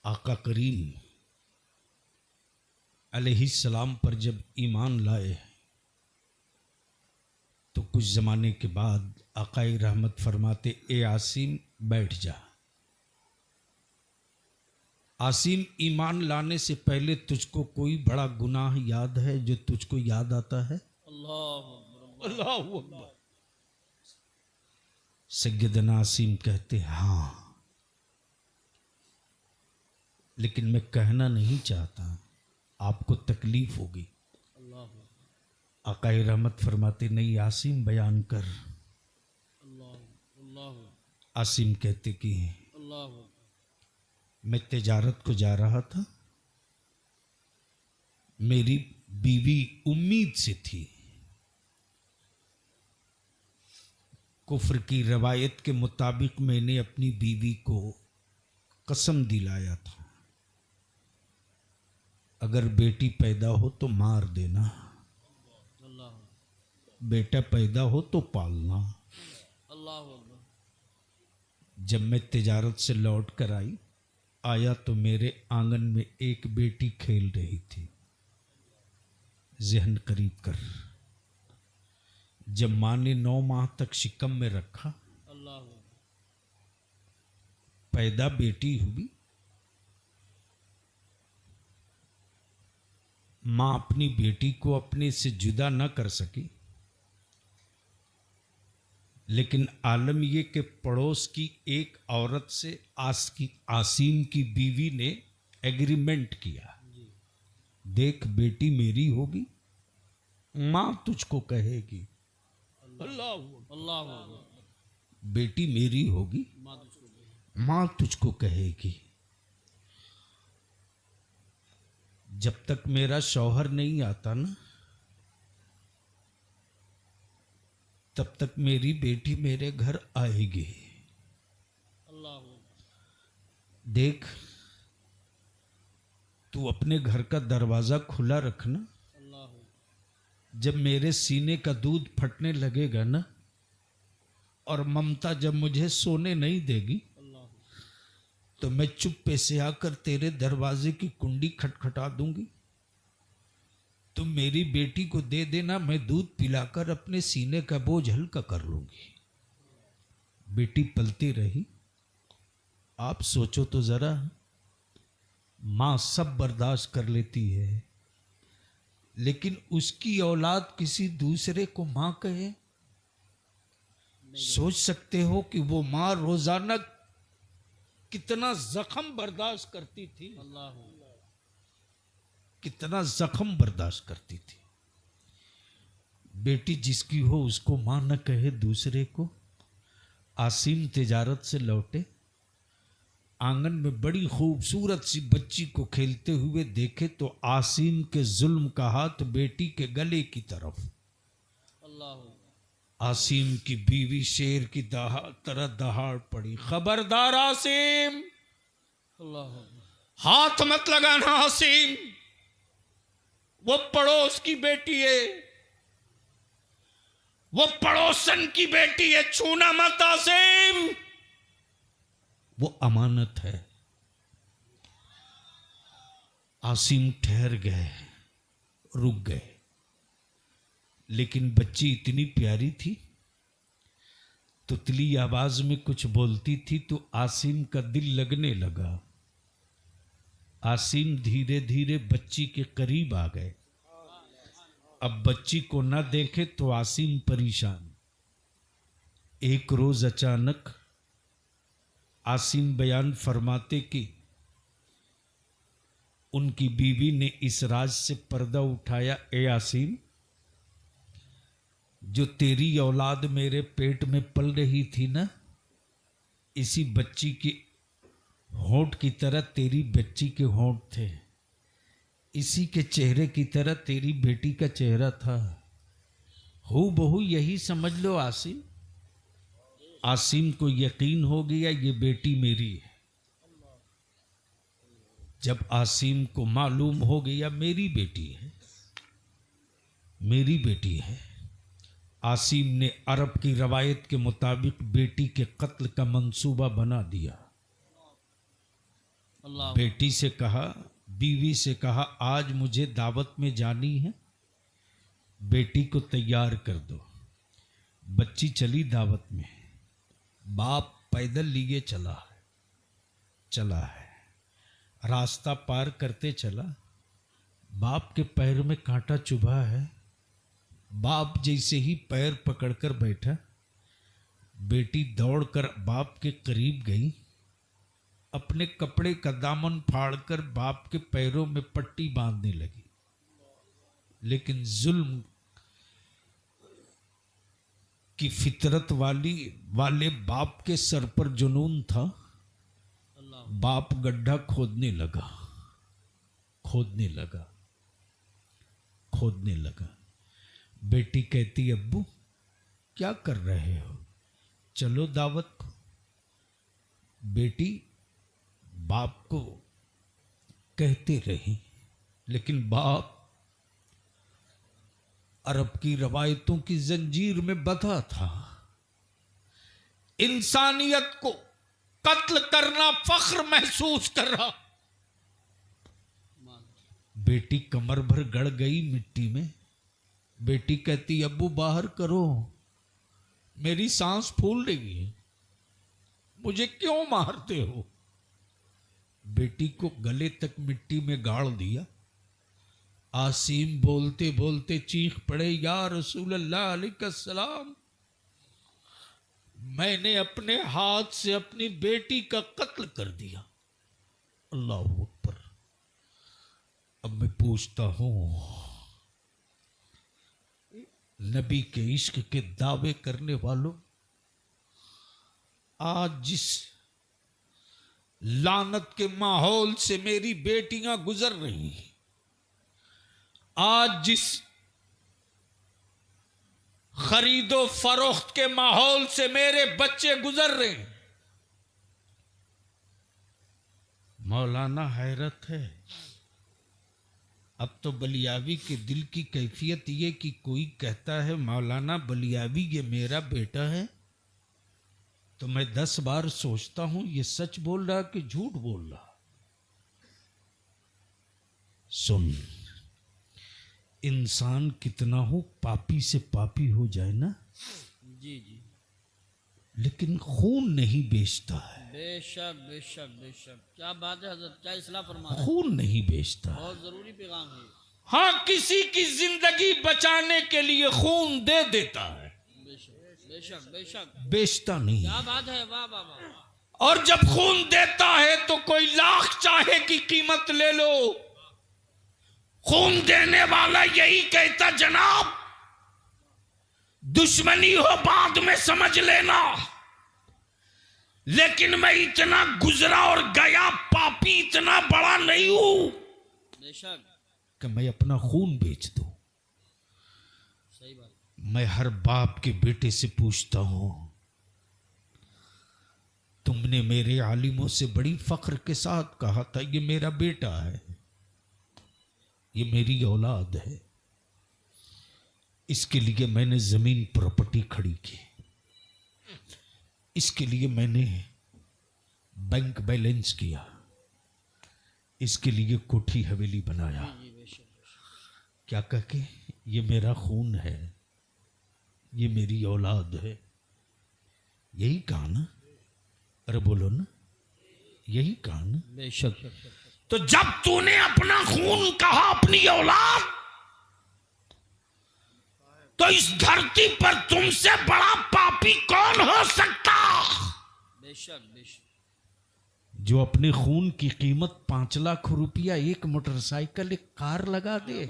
आका करीम अलैहिस्सलाम पर जब ईमान लाए तो कुछ ज़माने के बाद आकाए रहमत फरमाते, ए आसिम बैठ जा। आसिम, ईमान लाने से पहले तुझको कोई बड़ा गुनाह याद है जो तुझको याद आता है? अल्लाह अकबर। सैयदना आसिम कहते, हाँ, लेकिन मैं कहना नहीं चाहता, आपको तकलीफ होगी। आकाए रहमत फरमाते, नहीं आसिम बयान कर। आसिम कहते कि मैं तिजारत को जा रहा था, मेरी बीवी उम्मीद से थी, कुफ्र की रवायत के मुताबिक मैंने अपनी बीवी को कसम दिलाया था, अगर बेटी पैदा हो तो मार देना, बेटा पैदा हो तो पालना। जब मैं तिजारत से लौट कर आया तो मेरे आंगन में एक बेटी खेल रही थी। ज़हन करीब कर, जब माँ ने 9 माह तक शिकम में रखा, पैदा बेटी हुई, माँ अपनी बेटी को अपने से जुदा न कर सकी, लेकिन आलम ये कि पड़ोस की एक औरत से आसिम की बीवी ने एग्रीमेंट किया, देख बेटी मेरी होगी, माँ तुझको कहेगी। अल्लाह, बेटी मेरी होगी, माँ तुझको कहेगी। जब तक मेरा शौहर नहीं आता ना, तब तक मेरी बेटी मेरे घर आएगी। देख, तू अपने घर का दरवाजा खुला रखना, जब मेरे सीने का दूध फटने लगेगा ना, और ममता जब मुझे सोने नहीं देगी, तो मैं चुप्पे से आकर तेरे दरवाजे की कुंडी खटखटा दूंगी, तुम मेरी बेटी को दे देना, मैं दूध पिलाकर अपने सीने का बोझ हल्का कर लूंगी। बेटी पलती रही। आप सोचो तो जरा, माँ सब बर्दाश्त कर लेती है, लेकिन उसकी औलाद किसी दूसरे को माँ कहे। सोच सकते हो कि वो माँ रोजाना कितना जख्म बर्दाश्त करती थी, कितना जख्म बर्दाश्त करती थी। बेटी जिसकी हो उसको मां न कहे दूसरे को। आसिम तिजारत से लौटे, आंगन में बड़ी खूबसूरत सी बच्ची को खेलते हुए देखे तो आसिम के जुल्म का हाथ बेटी के गले की तरफ। आसिम की बीवी शेर की तरह दहाड़ पड़ी, खबरदार आसिम, हाथ मत लगाना आसिम, वो पड़ोस की बेटी है, वो पड़ोसन की बेटी है, छूना मत आसिम, वो अमानत है। आसिम ठहर गए, रुक गए, लेकिन बच्ची इतनी प्यारी थी, तुतली आवाज में कुछ बोलती थी तो आसिम का दिल लगने लगा। आसिम धीरे धीरे बच्ची के करीब आ गए। अब बच्ची को न देखे तो आसिम परेशान। एक रोज अचानक आसिम बयान फरमाते कि उनकी बीवी ने इस राज से पर्दा उठाया, ए आसिम, जो तेरी औलाद मेरे पेट में पल रही थी ना, इसी बच्ची की होंठ की तरह तेरी बच्ची के होंठ थे, इसी के चेहरे की तरह तेरी बेटी का चेहरा था, हूबहू यही समझ लो आसिम। आसिम को यकीन हो गया ये बेटी मेरी है। जब आसिम को मालूम हो गया मेरी बेटी है, मेरी बेटी है, आसिम ने अरब की रवायत के मुताबिक बेटी के कत्ल का मंसूबा बना दिया। बेटी से कहा, बीवी से कहा, आज मुझे दावत में जानी है, बेटी को तैयार कर दो। बच्ची चली दावत में, बाप पैदल लिए चला है। रास्ता पार करते चला, बाप के पैर में कांटा चुभा है। बाप जैसे ही पैर पकड़कर बैठा, बेटी दौड़कर बाप के करीब गई, अपने कपड़े का दामन फाड़कर बाप के पैरों में पट्टी बांधने लगी। लेकिन जुल्म की फितरत वाले बाप के सर पर जुनून था। बाप गड्ढा खोदने लगा। बेटी कहती, अब्बू क्या कर रहे हो, चलो दावत को। बेटी बाप को कहते रही, लेकिन बाप अरब की रवायतों की जंजीर में बंधा था। इंसानियत को कत्ल करना फख्र महसूस कर रहा। बेटी कमर भर गड़ गई मिट्टी में। बेटी कहती, अब्बू बाहर करो, मेरी सांस फूल रही है, मुझे क्यों मारते हो। बेटी को गले तक मिट्टी में गाड़ दिया। आसीम बोलते बोलते चीख पड़े, या रसूल अल्लाह अलैहिस्सलाम, मैंने अपने हाथ से अपनी बेटी का कत्ल कर दिया। अल्लाह अकबर। अब मैं पूछता हूं, नबी के इश्क के दावे करने वालों, आज जिस लानत के माहौल से मेरी बेटियां गुजर रही हैं, आज जिस खरीदो फरोख्त के माहौल से मेरे बच्चे गुजर रहे हैं, मौलाना हैरत है। अब तो बलियावी के दिल की कैफियत ये कि कोई कहता है मौलाना बलियावी ये मेरा बेटा है, तो मैं 10 बार सोचता हूं ये सच बोल रहा कि झूठ बोल रहा। सुन, इंसान कितना हो पापी से पापी हो जाए ना, जी, लेकिन खून नहीं बेचता है। बेशक बेशक बेशक, क्या बात है हज़रत, क्या इस्लाह फरमा रहे हैं। खून नहीं बेचता। बहुत जरूरी पैगाम है। हाँ, किसी की जिंदगी बचाने के लिए खून दे देता है, बेशक बेशक बेशक, बेचता नहीं। क्या बात है, वाह वाह वाह। और जब खून देता है तो कोई लाख चाहे की कीमत ले लो, खून देने वाला यही कहता, जनाब दुश्मनी हो बाद में समझ लेना, लेकिन मैं इतना गुजरा और गया पापी इतना बड़ा नहीं हूं बेशक कि मैं अपना खून बेच दूं। सही बात। मैं हर बाप के बेटे से पूछता हूं, तुमने मेरे आलिमों से बड़ी फख्र के साथ कहा था ये मेरा बेटा है, ये मेरी औलाद है, इसके लिए मैंने जमीन प्रॉपर्टी खड़ी की, इसके लिए मैंने बैंक बैलेंस किया, इसके लिए कोठी हवेली बनाया, क्या कह के, ये मेरा खून है, ये मेरी औलाद है। यही कहा ना, अरे बोलो ना, यही कहा ना। बेशक। तो जब तूने अपना खून कहा, अपनी औलाद, तो इस धरती पर तुमसे बड़ा पापी कौन हो सकता। बेशक बेशक। जो अपने खून की कीमत 5 लाख रुपया, एक मोटरसाइकिल, एक कार लगा दे।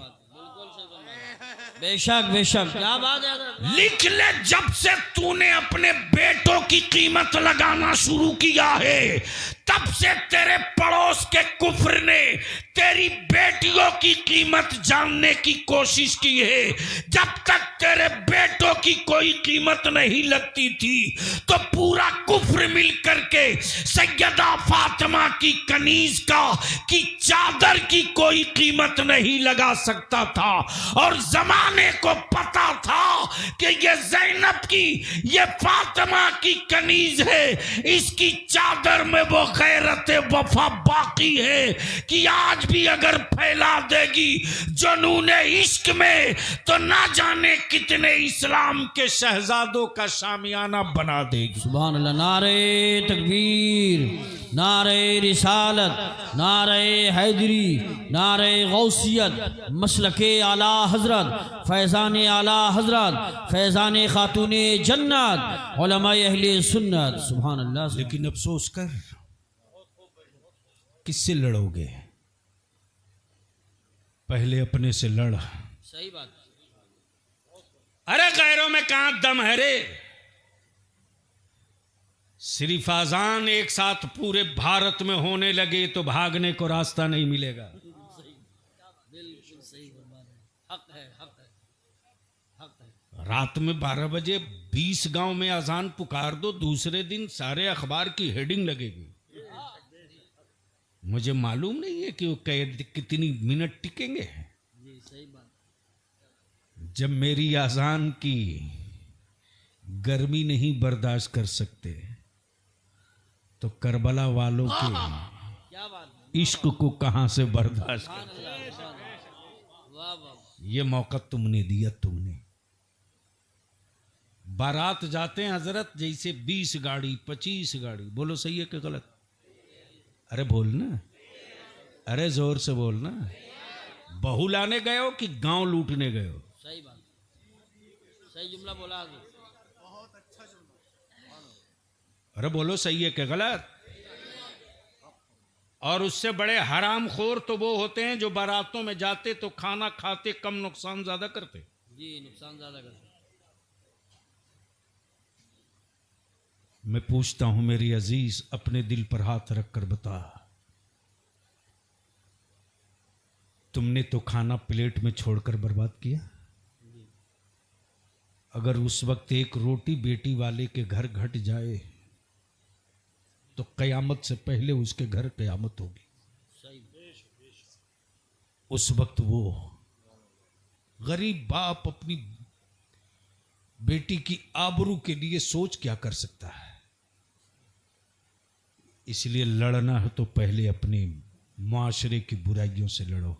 बेशक बेशक, क्या बात है। लिख ले, जब से तूने अपने बेटों की कीमत लगाना शुरू किया है, तब से तेरे पड़ोस के कुफ्र ने मेरी बेटियों की कीमत जानने की कोशिश की है। जब तक तेरे बेटों की कोई कीमत नहीं लगती थी तो पूरा कुफ्र मिल करके सैयदा फातिमा की कनीज की चादर की कोई कीमत नहीं लगा सकता था। और जमाने को पता था कि ये ज़ैनब की, ये फातिमा की कनीज है, इसकी चादर में वो गैरत वफा बाकी है कि आज भी अगर फैला देगी जुनून इश्क में तो ना जाने कितने इस्लाम के शहजादों का शामियाना बना देगी। सुभान अल्लाह। नारे तकबीर, नारे रिसालत, नारे हैदरी, नारे गौसियत, मसलके आला हजरत, फैज़ान आला हजरत, फैज़ान खातून जन्नत, उलमाए अहले सुन्नत। सुभान अल्लाह। लेकिन अफसोस कर, किससे लड़ोगे? पहले अपने से लड़। सही बात। अरे गैरों में कहां दम है रे? सिर्फ आजान एक साथ पूरे भारत में होने लगे तो भागने को रास्ता नहीं मिलेगा। बिल्कुल सही बात है। हक है, हक है, हक है। रात में 12 बजे 20 गांव में अजान पुकार दो, दूसरे दिन सारे अखबार की हेडिंग लगेगी। मुझे मालूम नहीं है कि वो कितनी मिनट टिकेंगे। जी सही बात। जब मेरी अजान की गर्मी नहीं बर्दाश्त कर सकते तो करबला वालों के क्या बात है। इश्क को कहां से बर्दाश्त कर? वाह वाह। ये मौका तुमने दिया। तुमने बारात जाते हैं हजरत जैसे 20 गाड़ी 25 गाड़ी। बोलो सही है कि गलत? अरे बोलना, अरे जोर से बोलना। बहू लाने गए हो कि गांव लूटने गए हो? सही बात, सही जुमला बोला आगे। अरे बोलो सही है कि गलत? और उससे बड़े हराम खोर तो वो होते हैं जो बारातों में जाते तो खाना खाते कम नुकसान ज्यादा करते। जी नुकसान ज्यादा करते। मैं पूछता हूं मेरी अजीज, अपने दिल पर हाथ रखकर बता, तुमने तो खाना प्लेट में छोड़कर बर्बाद किया? अगर उस वक्त एक रोटी बेटी वाले के घर घट जाए तो कयामत से पहले उसके घर कयामत होगी। उस वक्त वो गरीब बाप अपनी बेटी की आबरू के लिए सोच क्या कर सकता है? इसलिए लड़ना है तो पहले अपने माशरे की बुराइयों से लड़ो।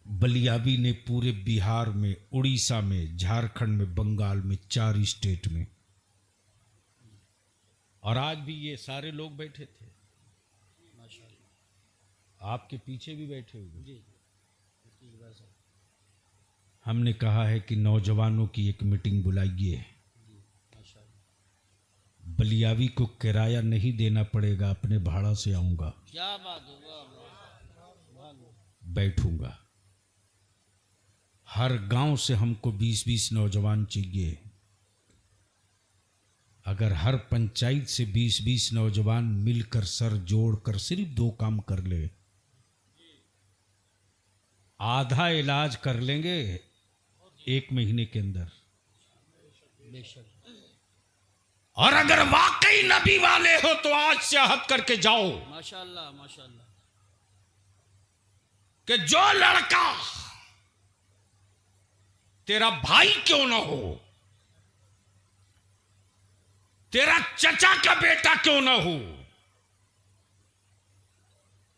बलियावी ने पूरे बिहार में, उड़ीसा में, झारखंड में, बंगाल में, 4 स्टेट में, और आज भी ये सारे लोग बैठे थे, आपके पीछे भी बैठे हुए। हमने कहा है कि नौजवानों की एक मीटिंग बुलाइए, बलियावी को किराया नहीं देना पड़ेगा, अपने भाड़ा से आऊंगा, क्या बात है। बैठूंगा। हर गांव से हमको 20-20 नौजवान चाहिए। अगर हर पंचायत से 20-20 नौजवान मिलकर सर जोड़कर सिर्फ 2 काम कर ले, आधा इलाज कर लेंगे 1 महीने के अंदर। बेशक। और अगर वाकई नबी वाले हो तो आज से अहद करके जाओ माशाअल्लाह माशाअल्लाह कि जो लड़का तेरा भाई क्यों ना हो, तेरा चचा का बेटा क्यों ना हो,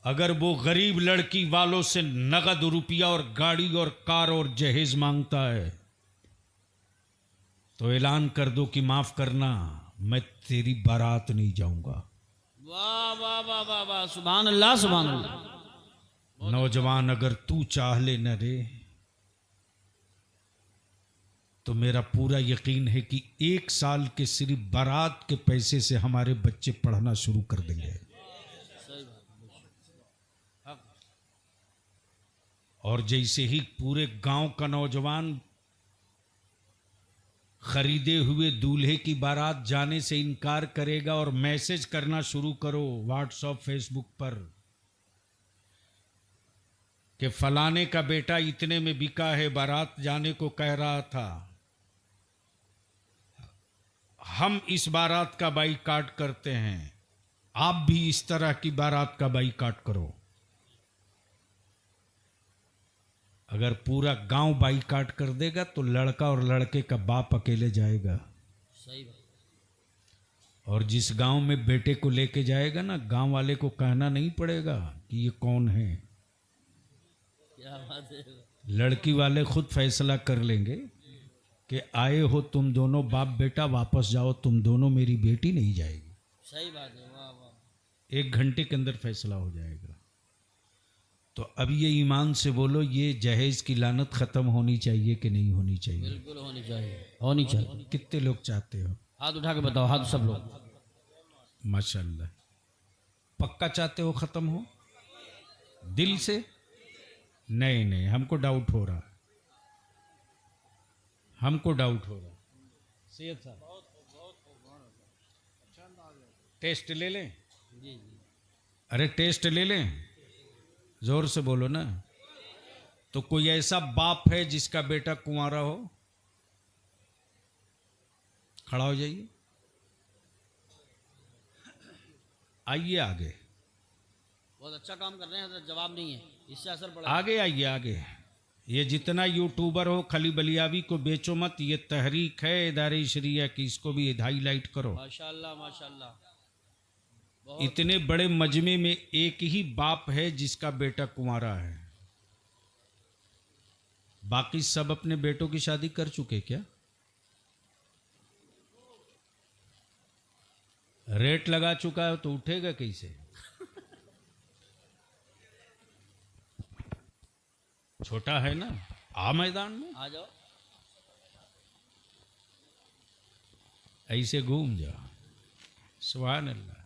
अगर वो गरीब लड़की वालों से नगद रुपया और गाड़ी और कार और जहेज मांगता है तो ऐलान कर दो कि माफ करना, मैं तेरी बारात नहीं जाऊंगा। वाह वाह वाह वाह वाह, सुभान अल्लाह सुभान अल्लाह। नौजवान अगर तू चाह ले न रे तो मेरा पूरा यकीन है कि 1 साल के सिर्फ बारात के पैसे से हमारे बच्चे पढ़ना शुरू कर देंगे। और जैसे ही पूरे गांव का नौजवान खरीदे हुए दूल्हे की बारात जाने से इनकार करेगा और मैसेज करना शुरू करो व्हाट्सएप फेसबुक पर कि फलाने का बेटा इतने में बिका है, बारात जाने को कह रहा था, हम इस बारात का बाईकाट करते हैं, आप भी इस तरह की बारात का बाईकाट करो। अगर पूरा गांव बाईकाट कर देगा तो लड़का और लड़के का बाप अकेले जाएगा। सही बात। और जिस गांव में बेटे को लेके जाएगा ना, गांव वाले को कहना नहीं पड़ेगा कि ये कौन है। क्या बात है। लड़की वाले खुद फैसला कर लेंगे कि आए हो तुम दोनों बाप बेटा, वापस जाओ तुम दोनों, मेरी बेटी नहीं जाएगी। सही बात है। वाह वाह। 1 घंटे के अंदर फैसला हो जाएगा। तो अब ये ईमान से बोलो, ये जहेज की लानत खत्म होनी चाहिए कि नहीं होनी चाहिए? बिल्कुल होनी चाहिए, होनी चाहिए। कितने लोग चाहते हो? हाथ उठा के बताओ, हाथ सब लोग। माशाल्लाह। पक्का चाहते हो खत्म हो दिल से? नहीं नहीं, हमको डाउट हो रहा, हमको डाउट हो रहा। सैयद साहब टेस्ट ले लें? जी जी। अरे टेस्ट ले लें, जोर से बोलो ना। तो कोई ऐसा बाप है जिसका बेटा कुंवारा हो? खड़ा हो जाइए, आइए आगे। बहुत अच्छा काम कर रहे हैं, जवाब नहीं है, इससे असर पड़ा। आगे आइए आगे। ये जितना यूट्यूबर हो, खली बलियावी को बेचो मत, ये तहरीक है इदारे शरिया की, इसको भी हाईलाइट करो। माशाल्लाह माशाल्लाह। इतने बड़े मजमे में एक ही बाप है जिसका बेटा कुंवारा है, बाकी सब अपने बेटों की शादी कर चुके क्या? रेट लगा चुका है तो उठेगा कैसे? छोटा है ना, आ मैदान में, आ जाओ। ऐसे घूम जाओ। सुभान अल्लाह।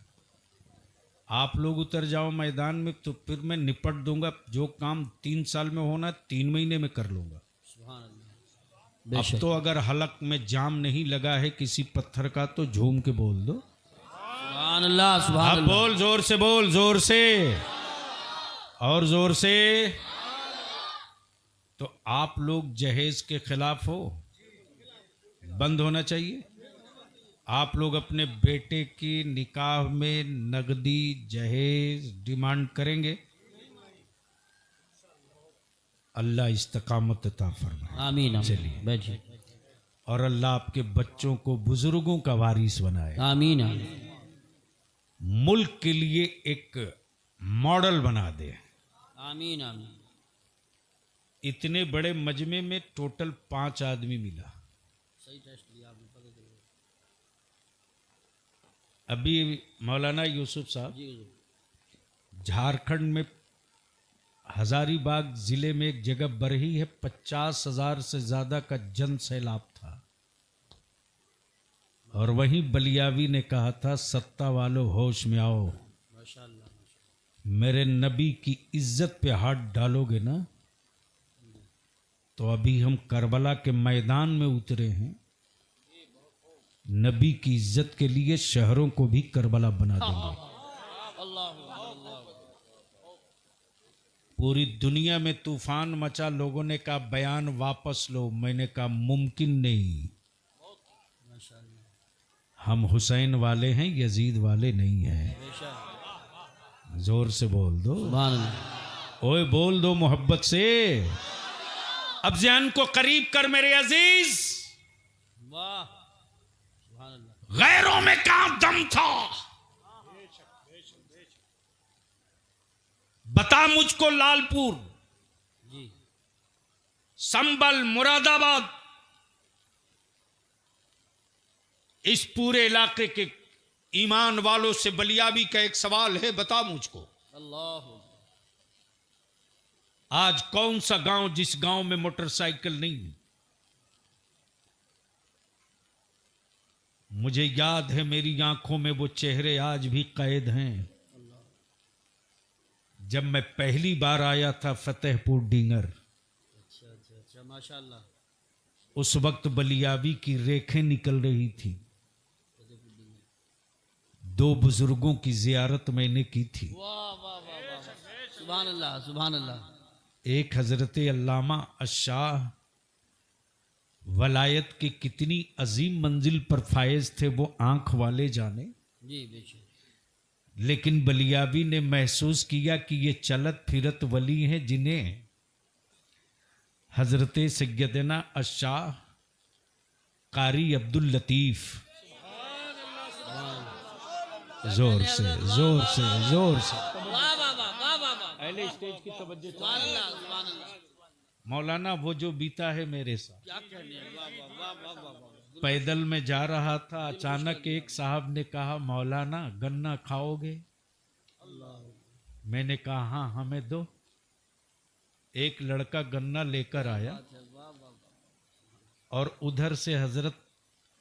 आप लोग उतर जाओ मैदान में तो फिर मैं निपट दूंगा। जो काम 3 साल में होना 3 महीने में कर लूंगा। सुभान अल्लाह। अब तो अगर हलक में जाम नहीं लगा है किसी पत्थर का तो झूम के बोल दो सुभान अल्लाह सुभान अब अल्लाह। बोल, जोर से बोल, जोर से और जोर से। तो आप लोग जहेज के खिलाफ हो? बंद होना चाहिए। आप लोग अपने बेटे की निकाह में नगदी जहेज डिमांड करेंगे? अल्लाह इस्तकामत अता फरमाए। आमीन आमीन। चलिए बैठिए। और अल्लाह आपके बच्चों को बुजुर्गों का वारिस बनाए, आमीन आमीन। मुल्क के लिए एक मॉडल बना दे। आमीन आमीन। इतने बड़े मजमे में टोटल 5 आदमी मिला। सही टेस्ट लिया आपने, पता चल गया। अभी मौलाना यूसुफ साहब जी जी। झारखंड में हजारीबाग जिले में एक जगह बरही है, 50,000 से ज्यादा का जन सैलाब था। और वहीं बलियावी ने कहा था, सत्ता वालों होश में आओ, माशाल्लाह। मेरे नबी की इज्जत पे हाथ डालोगे ना तो अभी हम करबला के मैदान में उतरे हैं, नबी की इज्जत के लिए शहरों को भी करबला बना देंगे। पूरी दुनिया में तूफान मचा, लोगों ने कहा बयान वापस लो, मैंने कहा मुमकिन नहीं, हम हुसैन वाले हैं, यजीद वाले नहीं हैं। जोर से बोल दो, ओए बोल दो मोहब्बत से। अब ज़हन को करीब कर मेरे अजीज। वाह, गैरों में कहां दम था, बता मुझको। लालपुर, जी, संबल, मुरादाबाद, इस पूरे इलाके के ईमान वालों से बलियाबी का एक सवाल है, बता मुझको। अल्लाह। आज कौन सा गांव जिस गांव में मोटरसाइकिल नहीं? मुझे याद है, मेरी आंखों में वो चेहरे आज भी कैद हैं। जब मैं पहली बार आया था फतेहपुर डींगर, अच्छा अच्छा अच्छा, माशाल्लाह। उस वक्त बलियाबी की रेखें निकल रही थी। 2 बुजुर्गों की जियारत मैंने की थी। वाह वाह वाह वाह, सुभान अल्लाह सुभान अल्लाह। एक हजरत अल्लामा अशाह वलायत की कितनी अजीम मंजिल पर फायज थे वो आंख वाले जाने। जी बेशक। लेकिन बलियाबी ने महसूस किया कि ये चलत फिरत वली हैं जिन्हें हजरत सैयदना अशाह कारी अब्दुल लतीफ जोर से जोर से जोर से वाह वाह वाह वाह वाह वाह। पहले स्टेज की तवज्जो सुभान अल्लाह सुभान अल्लाह। मौलाना वो जो बीता है मेरे साथ। क्या कहने हैं, वाह वाह वाह वाह वाह वाह। पैदल में जा रहा था, अचानक एक साहब ने कहा मौलाना गन्ना खाओगे? अल्लाह मैंने कहा हाँ हमें दो। एक लड़का गन्ना लेकर आया वाह वाह वाह। और उधर से हजरत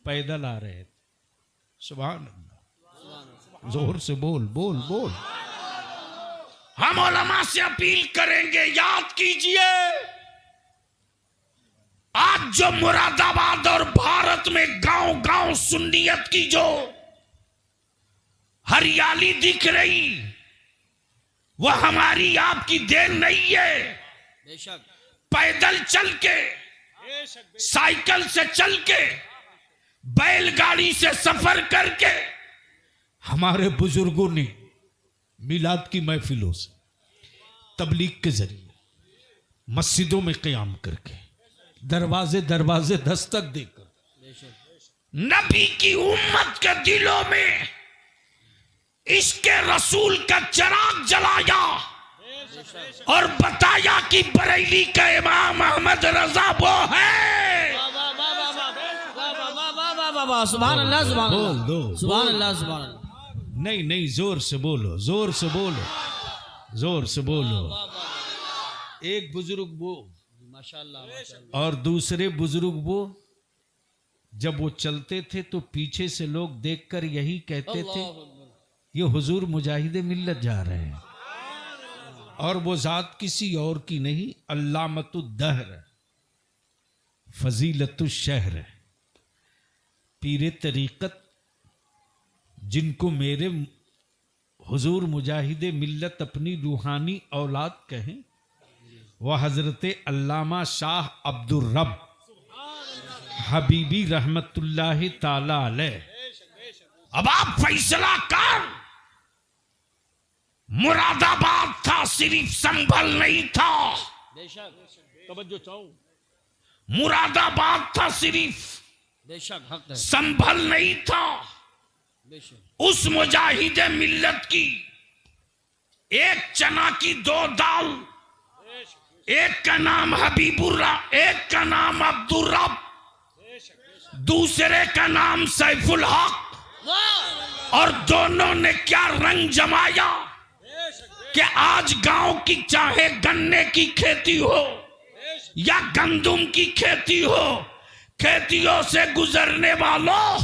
पैदल आ रहे थे। सुभान अल्लाह, जोर से बोल बोल बोल। हम उलमा से अपील करेंगे, याद कीजिए आज जो मुरादाबाद और भारत में गांव गांव सुन्नियत की जो हरियाली दिख रही वो हमारी आपकी देन नहीं है। बेशक पैदल चल के, साइकिल से चल के, बैलगाड़ी से सफर करके हमारे बुजुर्गों ने मिलाद की महफिलों से, तबलीग के जरिए, मस्जिदों में क़याम करके, दरवाजे दरवाजे दस्तक देकर बेशक नबी की उम्मत के दिलों में इश्क़े रसूल का चिराग जलाया और बताया कि बरेली का इमाम अहमद रजा वो है। वाह वाह वाह वाह वाह वाह वाह वाह वाह वाह वाह। सुभान अल्लाह सुभान बोल अल्लाह दो, सुभान अल्लाह सुभान अल्लाह। नहीं नहीं, जोर से बोलो, जोर से बोलो, जोर से बोलो। वाह वाह एक बुजुर्ग वो माशाअल्लाह माशाअल्लाह। और दूसरे बुजुर्ग वो, जब वो चलते थे तो पीछे से लोग देखकर यही कहते थे ये हुजूर मुजाहिदे मिल्लत जा रहे हैं। और वो जात किसी और की नहीं, अल्लामतुद्दहर फजीलतुश्शहर पीरे तरीकत, जिनको मेरे हुजूर मुजाहिदे मिल्लत अपनी रूहानी औलाद कहें, वह हजरत अल्लामा शाह अब्दुर रब हबीबी रहमतुल्लाह ताला अलैह। अब आप फैसला कर, मुरादाबाद था सिर्फ, संभल नहीं था। बेशक तवज्जो चाहूं, मुरादाबाद था सिर्फ, बेशक हक है संभल नहीं था। बेशक उस मुजाहिदे मिल्लत की एक चना की दो दाल, एक का नाम हबीबुर्रा, एक का नाम अब्दुर रब, दूसरे का नाम सैफुल हक। वाह और दोनों ने क्या रंग जमाया कि आज गांव की चाहे गन्ने की खेती हो या गंदुम की खेती हो, खेतियों से गुजरने वालों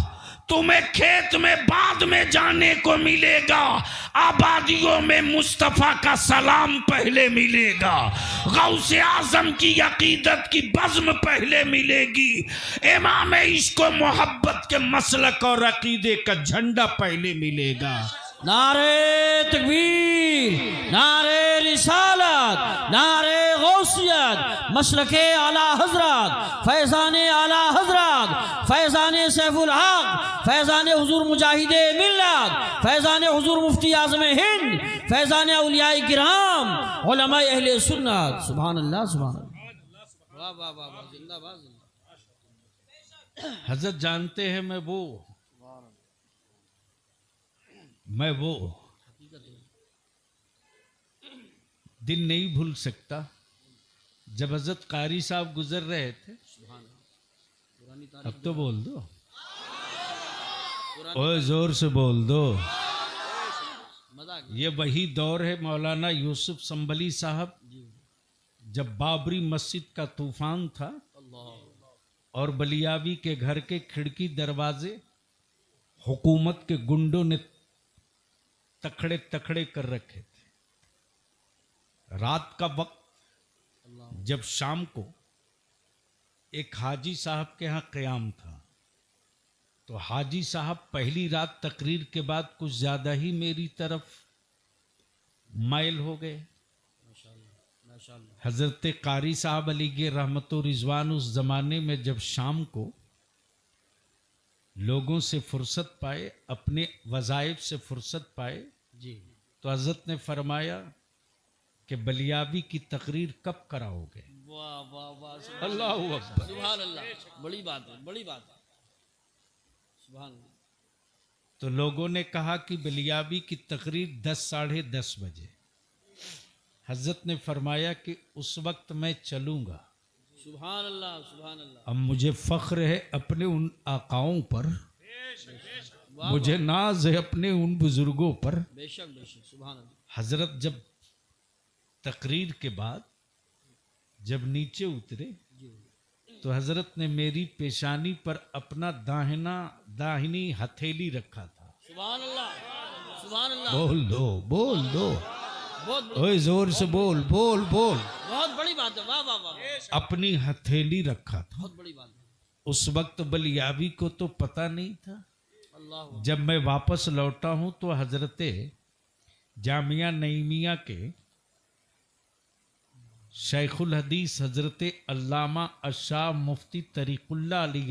तुम्हें खेत में बाद में जाने को मिलेगा, आबादियों में मुस्तफा का सलाम पहले मिलेगा, गौसे आजम की अकीदत की बज़्म पहले मिलेगी, इमाम इश्क व मोहब्बत के मसलक और अकीदे का झंडा पहले मिलेगा। नारे तकबीर, नारे रिसालत, नारे गौसियत, मसलके आला हजरत, फैज़ाने आला हजरत, फैज़ाने सैफुल हक, फैज़ाने हुजूर मुजाहिदे मिल्लत, फैज़ाने हुजूर मुफ्ती आज़म हिंद, फैज़ाने औलियाए किराम, उलमाए अहले सुन्नत। सुभान अल्लाह सुभान अल्लाह। वाह वाह वाह वाह, जिंदाबाद जिंदाबाद। हजरत जानते हैं मैं वो दिन नहीं भूल सकता जब हजरत कारी साहब गुजर रहे थे। अब तो बोल दो, ओए जोर से बोल दो। ये वही दौर है मौलाना यूसुफ संबली साहब, जब बाबरी मस्जिद का तूफान था और बलियावी के घर के खिड़की दरवाजे हुकूमत के गुंडों ने तखड़े तखड़े कर रखे थे। रात का वक्त जब शाम को एक हाजी साहब के यहाँ क़याम था, तो हाजी साहब पहली रात तकरीर के बाद कुछ ज़्यादा ही मेरी तरफ माइल हो गए। माशाअल्लाह। हजरत कारी साहब अली के रहमत व रिजवान उस जमाने में जब शाम को लोगों से फुर्सत पाए, अपने वज़ाइफ से फुर्सत पाए, जी तो हजरत ने फरमाया कि बलियाबी की तकरीर कब कराओगे? वाह वाह वाह, अल्लाहु अकबर। सुभान अल्लाह, बड़ी बात है, बड़ी बात है, सुभान अल्लाह। तो लोगों ने कहा कि बलियाबी की तकरीर 10 साढ़े 10 बजे। हजरत ने फरमाया कि उस वक्त मैं चलूंगा। सुभान अल्लाह, सुभान अल्लाह। अब मुझे फख्र है अपने उन आकाओं पर, वाह, मुझे नाज है अपने उन बुजुर्गों पर। बेशक बेशक, सुभान अल्लाह। हजरत जब तकरीर के बाद जब नीचे उतरे जी तो हजरत ने मेरी पेशानी पर अपना दाहिनी हथेली रखा था। सुभान अल्लाह, सुभान अल्लाह। बोल दो, बोल दो, बहुत बड़ी, ओए जोर से बोल, बोल बोल। बहुत बड़ी बात है, वाह वाह वाह, अपनी हथेली रखा था। बहुत बड़ी बात है। उस वक्त बलियाबी को तो पता नहीं था। अल्लाह, जब मैं वापस लौटा हूं तो हजरत जामिया नईमिया के शेखुल हदीस हजरत अल्लामा अशाह मुफ्ती तरीकुल्लाह अली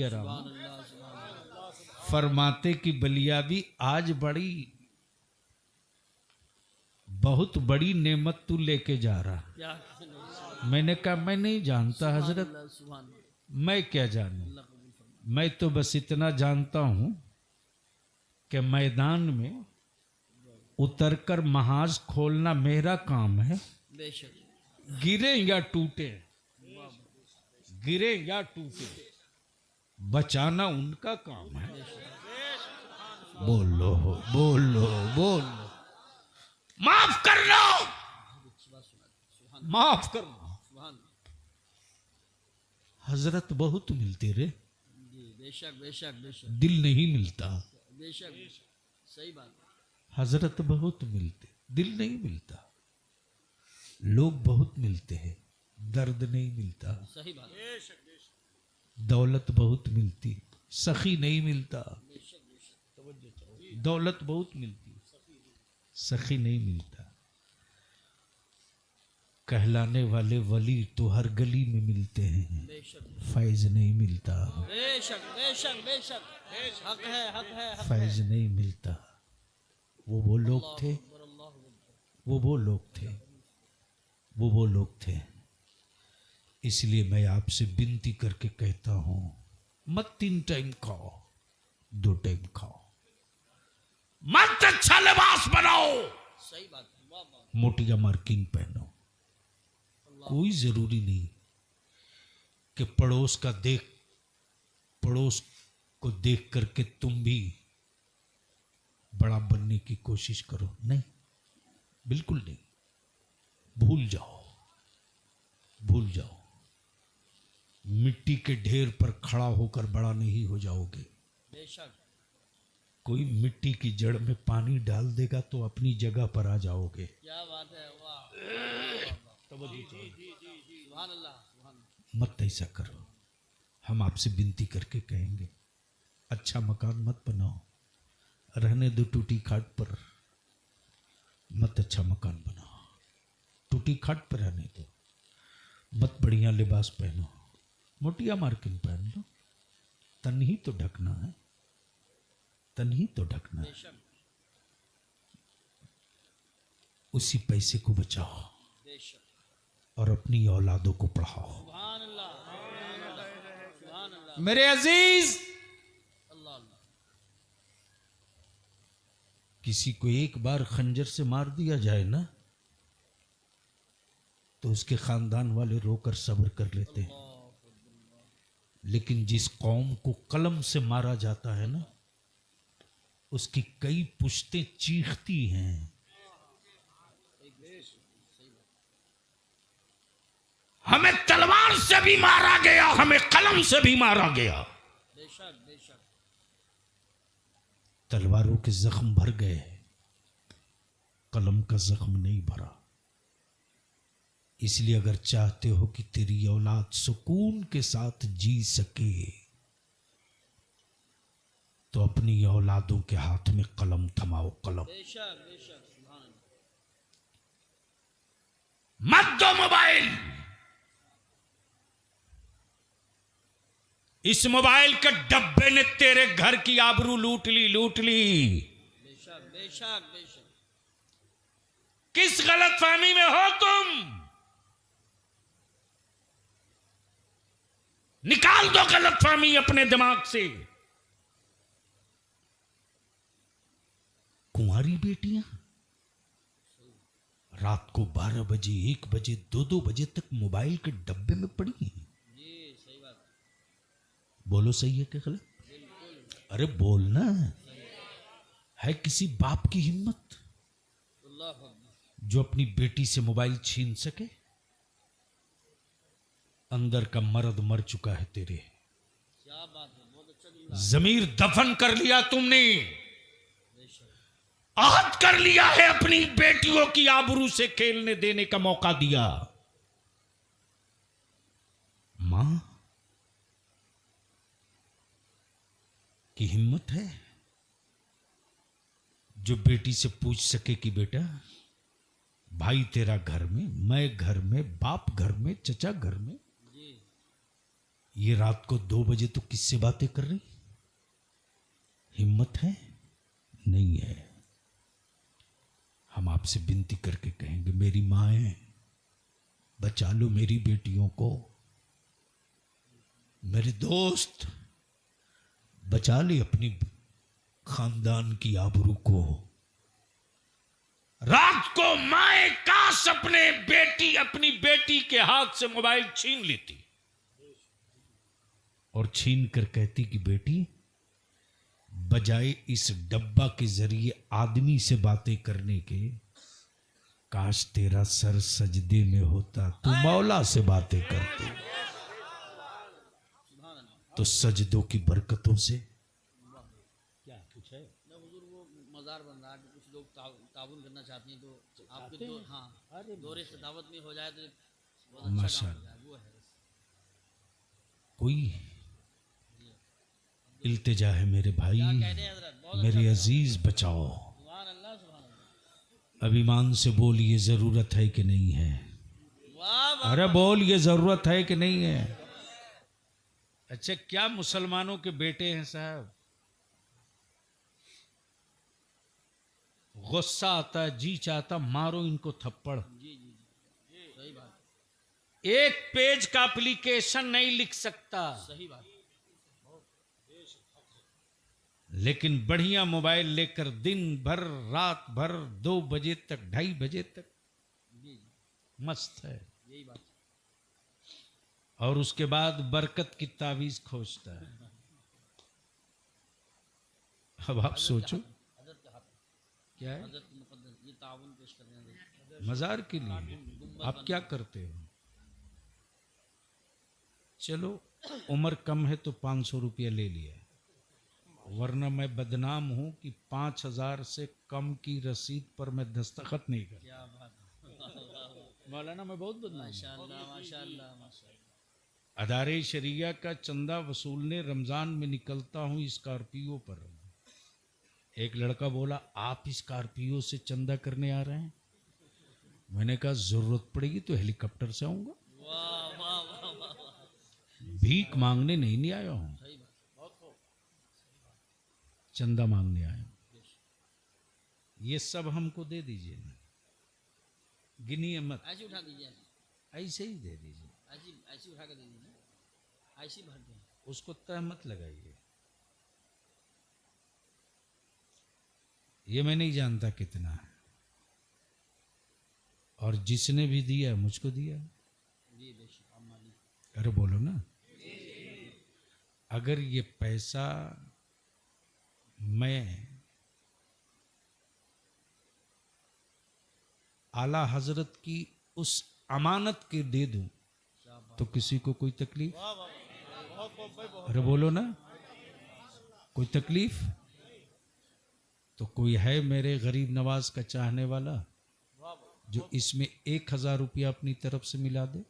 फरमाते कि बलियाबी आज बड़ी बहुत बड़ी नेमत तू लेके जा रहा। क्या, मैंने कहा मैं नहीं जानता हजरत, सुभान अल्लाह, मैं क्या जानूं, अल्लाह कबूल फरमाए। मैं तो बस इतना जानता हूं कि मैदान में उतरकर महाज खोलना मेरा काम है। बेशक, गिरे या टूटे, गिरे या टूटे, बचाना उनका काम है। बोलो, बोलो, बोलो, माफ कर लो, माफ कर लो। सुभान, हजरत बहुत मिलते रे, जी बेशक बेशक बेशक, दिल नहीं मिलता। बेशक, सही बात है। हजरत बहुत मिलते, दिल नहीं मिलता। लोग बहुत मिलते हैं, दर्द नहीं मिलता। सही बात है। दौलत बहुत मिलती, सखी नहीं मिलता। दौलत बहुत मिलती, सखी नहीं मिलता। कहलाने वाले वली तो हर गली में मिलते हैं, बेशक फैज नहीं मिलता। बेशक बेशक बेशक, हक है, हक है, हक है। फैज नहीं मिलता। वो लोग थे, वो लोग थे, वो लोग थे। इसलिए मैं आपसे विनती करके कहता हूं, मत 3 टाइम खाओ, 2 टाइम खाओ, मत अच्छा लिबास बनाओ, सही बात है, वाह वाह, मोटिया मार्किन पहनो। कोई जरूरी नहीं कि पड़ोस को देख करके तुम भी बड़ा बनने की कोशिश करो। नहीं, बिल्कुल नहीं। भूल जाओ, भूल जाओ। मिट्टी के ढेर पर खड़ा होकर बड़ा नहीं हो जाओगे। बेशक, कोई मिट्टी की जड़ में पानी डाल देगा तो अपनी जगह पर आ जाओगे। क्या बात है, वाह, सुभान अल्लाह, सुभान अल्लाह। मत ऐसा करो। हम आपसे विनती करके कहेंगे, अच्छा मकान मत बनाओ, रहने दो टूटी खाट पर, मत अच्छा मकान बनाओ, टूटी खाट पर रहने दो। मत बढ़िया लिबास पहनो, मोटिया मार्किन पहन लो। तन ही तो ढकना है, तन ही तो ढकना है। बेशक उसी पैसे को बचाओ बेशक, और अपनी औलादों को पढ़ाओ। सुभान अल्लाह, सुभान अल्लाह, मेरे अजीज, अल्लाह अल्लाह। किसी को एक बार खंजर से मार दिया जाए ना तो उसके खानदान वाले रोकर सब्र कर लेते हैं, लेकिन जिस कौम को कलम से मारा जाता है ना, उसकी कई पुश्तें चीखती हैं। हमें तलवार से भी मारा गया, हमें कलम से भी मारा गया। बेशक बेशक, तलवारों के जख्म भर गए, कलम का जख्म नहीं भरा। इसलिए अगर चाहते हो कि तेरी औलाद सुकून के साथ जी सके तो अपनी औलादों के हाथ में कलम थमाओ, कलम। बेशक बेशक, सुभान अल्लाह। मत रख दो मोबाइल। इस मोबाइल के डब्बे ने तेरे घर की आबरू लूट ली। बेशक बेशक बेशक। किस गलतफहमी में हो तुम? निकाल दो गलतफहमी अपने दिमाग से। कुंवारी बेटियां रात को 12 बजे 1 बजे 2 बजे तक मोबाइल के डब्बे में पड़ी हैं। जी सही बात। बोलो सही है कि गलत? अरे बोलना है। किसी बाप की हिम्मत जो अपनी बेटी से मोबाइल छीन सके? अंदर का मर्द मर चुका है तेरे। क्या बात है, बहुत अच्छा। जमीर दफन कर लिया तुमने। आहत कर लिया है। अपनी बेटियों की आबरू से खेलने देने का मौका दिया। मां की हिम्मत है जो बेटी से पूछ सके कि बेटा, भाई तेरा घर में, मैं घर में, बाप घर में, चचा घर में, ये रात को 2 बजे तो किससे बातें कर रही? हिम्मत है? नहीं है। हम आपसे विनती करके कहेंगे, मेरी माएं, बचा लो मेरी बेटियों को। मेरे दोस्त, बचा ले अपनी खानदान की आबरू को। रात को माए काश अपनी बेटी के हाथ से मोबाइल छीन लेती और छीन कर कहती कि बेटी, बजाय इस डब्बा के जरिए आदमी से बातें करने के, काश तेरा सर सजदे में होता, तू मौला से बातें करती। तो सजदों की बरकतों से क्या कुछ है? हुजूर वो मज़ार बन रहा है, कुछ लोग ताउन करना चाहते हैं, तो आपके दो, हाँ, दौरे से दावत में हो जाए तो बहुत अच्छा माशाअल्लाह। काम हो जाए। वो है कोई इल्तिजा है मेरे भाई, क्या कहते हैं हजरत, बहुत मेरे अजीज बचाओ। सुभान अल्लाह सुभान अल्लाह। अब ईमान से बोल, ये जरूरत है कि नहीं है? वाह वाह। अरे बोल, ये जरूरत है कि नहीं है? अच्छा, क्या मुसलमानों के बेटे हैं साहब? गुस्सा आता, जी चाहता मारो इनको थप्पड़। जी जी जी सही बात, एक पेज का एप्लीकेशन नहीं लिख सकता, सही बात। लेकिन बढ़िया मोबाइल लेकर दिन भर, रात भर, 2 बजे तक, 2:30 बजे तक जी जी मस्त है। यही बात। और उसके बाद बरकत की तावीज खोजता है। अब आप सोचो हजरत के हाथ में, क्या है? हजरत के मुकद्दस ये ताउन पेश कर रहे हैं मजार के लिए आप क्या करते हो? चलो उम्र कम है तो 500 रुपया ले लिया, वरना मैं बदनाम हूं कि 5000 से कम की रसीद पर मैं दस्तखत नहीं करता। क्या बात। मौलाना मैं बहुत बदनाम हूं। माशाअल्लाह माशाअल्लाह माशाअल्लाह। अदारे शरिया का चंदा वसूलने रमजान में निकलता हूं स्कॉर्पियो पर। एक लड़का बोला, आप स्कॉर्पियो से चंदा करने आ रहे हैं? मैंने कहा जरूरत पड़ेगी तो हेलीकॉप्टर से आऊंगा, वाह वाह वाह वाह। भीख मांगने नहीं आया हूं, सही बात, बहुत चंदा मांगने आया हूं। ये सब हमको दे दीजिए ना, गिनिए मत, ऐसे उठा दीजिए, ऐसे ही दे दीजिए। ऐसी उठा कर दे दीजिए, ऐसी भर दें। उसको तह मत लगाइए। ये मैं नहीं जानता कितना है, और जिसने भी दिया मुझको दिया। जी बेशक आप मालिक। अरे बोलो ना, अगर ये पैसा मैं आला हजरत की उस अमानत के दे दूं तो किसी को कोई तकलीफ? अरे बोलो ना, कोई तकलीफ? तो कोई है मेरे गरीब नवाज का चाहने वाला जो इसमें 1000 रुपया अपनी तरफ से मिला दे?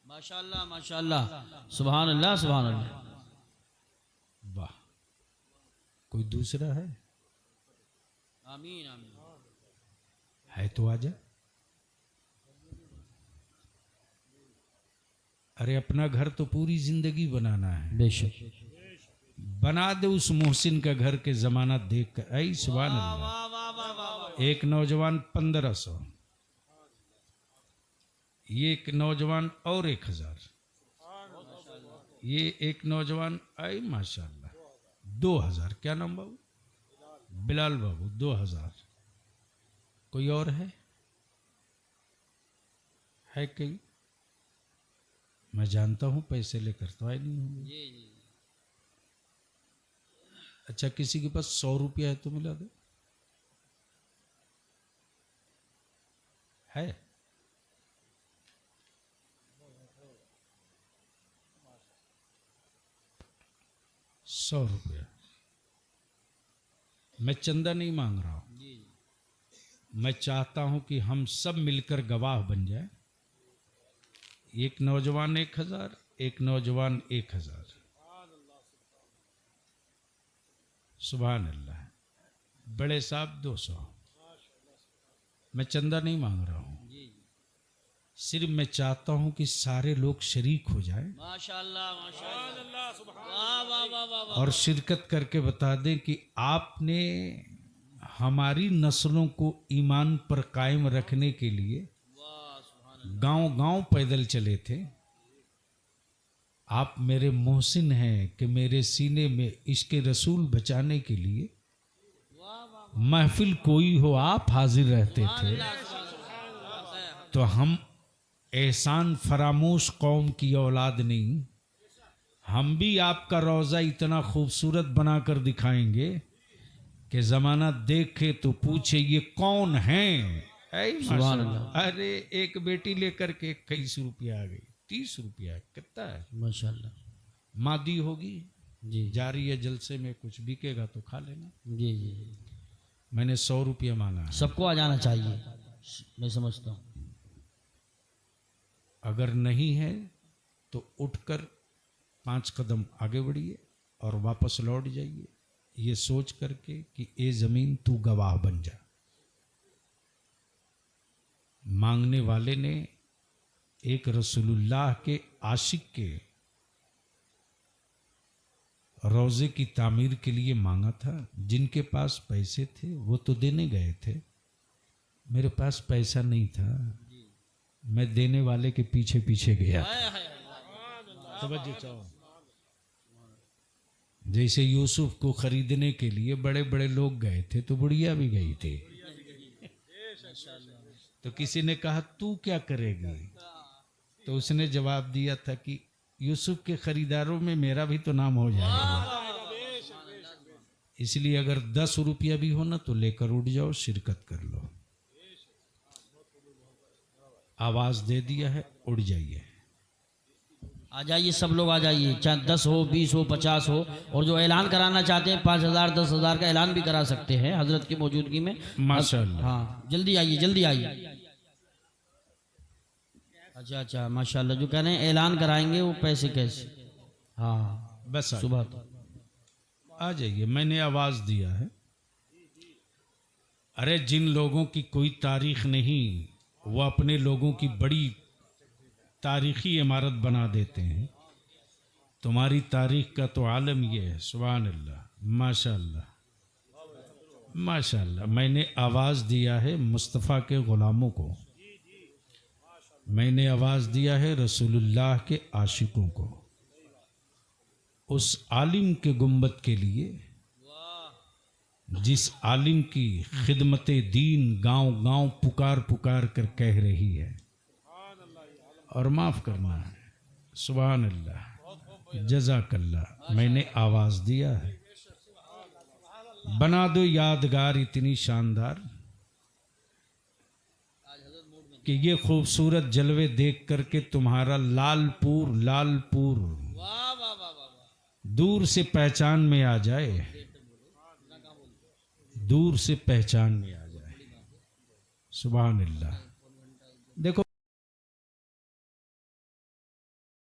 माशाअल्लाह माशाअल्लाह, सुभान अल्लाह सुभान अल्लाह। वाह, कोई दूसरा है? आमीन आमीन। है तो आजा। अरे अपना घर तो पूरी जिंदगी बनाना है, बेशक। बना दे उस मोहसिन का घर के जमाना देख कर। ऐ सुभान अल्लाह। एक नौजवान 1500, ये एक नौजवान और 1000, ये एक नौजवान आई माशाल्लाह 2000। क्या नाम बाबू? बिलाल बाबू 2000। कोई और है कहीं? मैं जानता हूं पैसे लेकर तो आए नहीं होंगे। अच्छा किसी के पास 100 रुपया है तो मिला दो। है? ₹100। मैं चंदा नहीं मांग रहा हूं, मैं चाहता हूं कि हम सब मिलकर गवाह बन जाए। एक नौजवान 1000, एक नौजवान 1000। सुभान अल्लाह। बड़े साहब 200। मैं चंदा नहीं मांग रहा हूं, सिर्फ मैं चाहता हूं कि सारे लोग शरीक हो जाएं माशाअल्लाह माशाअल्लाह। वाह वाह वाह वाह। और शिरकत करके बता दें कि आपने हमारी नस्लों को ईमान पर कायम रखने के लिए गांव-गांव पैदल चले थे। आप मेरे मोहसिन हैं कि मेरे सीने में इश्क़ रसूल बचाने के लिए महफिल कोई हो आप हाजिर रहते थे। तो हम एहसान फरामोश कौम की औलाद नहीं, हम भी आपका रोज़ा इतना खूबसूरत बनाकर दिखाएंगे कि ज़माना देखे तो पूछे ये कौन हैं। सुभान अल्लाह। अरे एक बेटी लेकर के 21 रुपया आ गई, 30 रुपया कितना है माशाअल्लाह। मादी होगी जी जा रही है जलसे में, कुछ बिकेगा तो खा लेना। जी जी। मैंने 100 रुपया मांगा है। सबको आ जाना चाहिए, मैं समझता हूँ। अगर नहीं है तो उठकर 5 कदम आगे बढ़िए और वापस लौट जाइए, ये सोच करके कि ए जमीन तू गवाह बन जा। मांगने वाले ने एक रसूलुल्लाह के आशिक के रोज़े की तामीर के लिए मांगा था। जिनके पास पैसे थे वो तो देने गए थे, मेरे पास पैसा नहीं था, मैं देने वाले के पीछे पीछे गया। तवज्जो चाहो। जैसे यूसुफ को खरीदने के लिए बड़े बड़े लोग गए थे तो बुढ़िया भी गई थी। तो किसी ने कहा तू क्या करेगी, तो उसने जवाब दिया था कि यूसुफ के खरीदारों में मेरा भी तो नाम हो जाएगा। इसलिए अगर 10 रुपया भी हो ना तो लेकर उठ जाओ, शिरकत कर लो। आवाज दे दिया है, उड़ जाइए। आ जाइए सब लोग आ जाइए, चाहे 10 हो 20 हो 50 हो। और जो ऐलान कराना चाहते हैं 5000 10,000 का ऐलान भी करा सकते हैं हजरत की मौजूदगी में। माशाअल्लाह। हाँ जल्दी आइए जल्दी आइए। अच्छा अच्छा माशाअल्लाह। जो कह रहे हैं ऐलान कराएंगे वो पैसे कैसे? हाँ बस सुबह तो आ जाइए, मैंने आवाज दिया है। अरे जिन लोगों की कोई तारीख नहीं वो अपने लोगों की बड़ी तारीखी इमारत बना देते हैं। तुम्हारी तारीख का तो आलम ये है। सुभान अल्लाह माशाअल्लाह माशाअल्लाह। मैंने आवाज दिया है मुस्तफ़ा के गुलामों को, मैंने आवाज दिया है रसूलुल्लाह के आशिकों को, उस आलिम के गुंबद के लिए जिस आलिम की खिदमत दीन गांव गांव पुकार पुकार कर कह रही है। और माफ करना है। सुभान अल्लाह जज़ाकल्लाह। मैंने आवाज दिया है, बना दो यादगार इतनी शानदार कि ये खूबसूरत जलवे देख करके तुम्हारा लालपुर लालपुर दूर से पहचान में आ जाए, दूर से पहचान में आ जाए। सुभान अल्लाह। देखो